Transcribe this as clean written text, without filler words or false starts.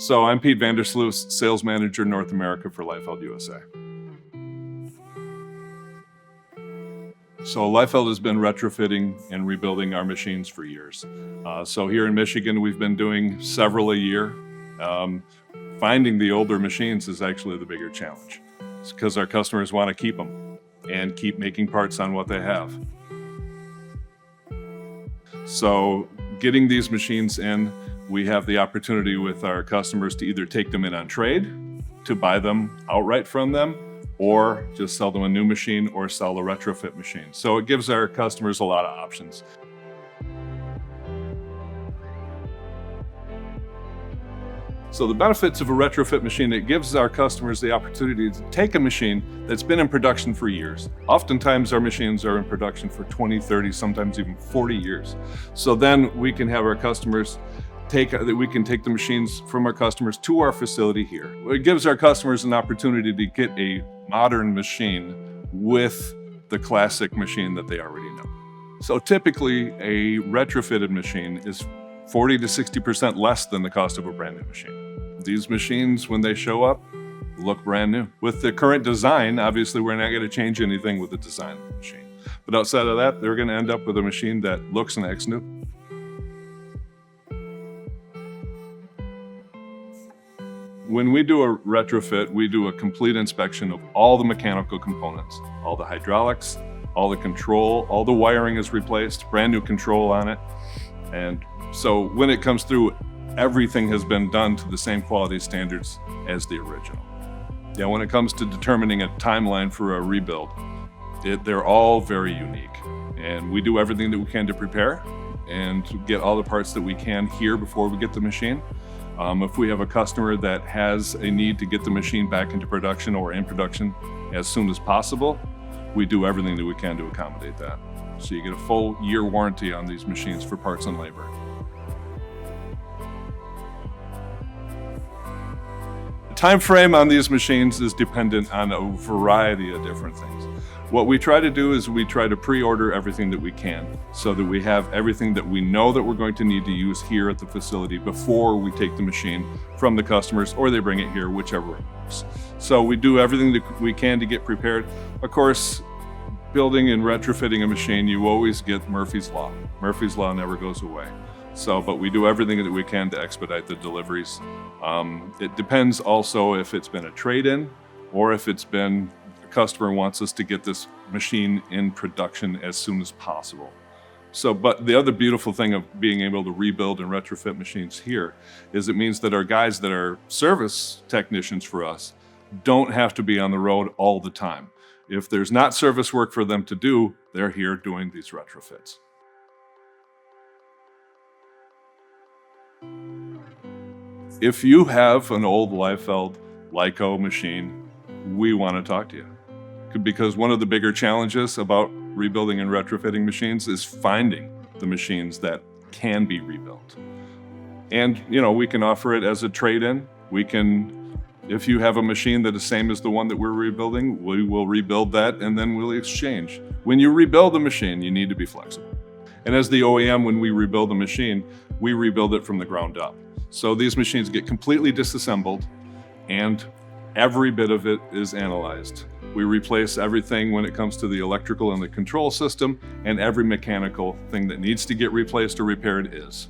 So I'm Pete Vandersloot, Sales Manager North America for Leifeld USA. So Leifeld has been retrofitting and rebuilding our machines for years. So here in Michigan, we've been doing several a year. Finding the older machines is actually the bigger challenge. It's because our customers want to keep them and keep making parts on what they have. So getting these machines in, we have the opportunity with our customers to either take them in on trade, to buy them outright from them, or just sell them a new machine or sell a retrofit machine. So it gives our customers a lot of options. So the benefits of a retrofit machine, it gives our customers the opportunity to take a machine that's been in production for years. Oftentimes our machines are in production for 20, 30, sometimes even 40 years. So then we can have our customers take the machines from our customers to our facility here. It gives our customers an opportunity to get a modern machine with the classic machine that they already know. So typically a retrofitted machine is 40 to 60% less than the cost of a brand new machine. These machines, when they show up, look brand new. With the current design, obviously we're not going to change anything with the design of the machine. But outside of that, they're going to end up with a machine that looks and acts new. When we do a retrofit, we do a complete inspection of all the mechanical components, all the hydraulics, all the control, all the wiring is replaced, brand new control on it. And so when it comes through, everything has been done to the same quality standards as the original. Yeah, when it comes to determining a timeline for a rebuild, they're all very unique. And we do everything that we can to prepare and to get all the parts that we can here before we get the machine. If we have a customer that has a need to get the machine back into production or in production as soon as possible, we do everything that we can to accommodate that. So you get a full year warranty on these machines for parts and labor. The time frame on these machines is dependent on a variety of different things. What we try to do is we try to pre-order everything that we can so that we have everything that we know that we're going to need to use here at the facility before we take the machine from the customers or they bring it here, whichever works. So we do everything that we can to get prepared. Of course, building and retrofitting a machine, you always get Murphy's Law. Murphy's Law never goes away. But we do everything that we can to expedite the deliveries. It depends also if it's been a trade-in or if it's been a customer wants us to get this machine in production as soon as possible. But the other beautiful thing of being able to rebuild and retrofit machines here is it means that our guys that are service technicians for us don't have to be on the road all the time. If there's not service work for them to do, they're here doing these retrofits. If you have an old Leifeld Lyco machine, we want to talk to you. Because one of the bigger challenges about rebuilding and retrofitting machines is finding the machines that can be rebuilt. And, we can offer it as a trade-in. If you have a machine that is the same as the one that we're rebuilding, we will rebuild that and then we'll exchange. When you rebuild a machine, you need to be flexible. And as the OEM, when we rebuild a machine, we rebuild it from the ground up. So these machines get completely disassembled and every bit of it is analyzed. We replace everything when it comes to the electrical and the control system, and every mechanical thing that needs to get replaced or repaired is.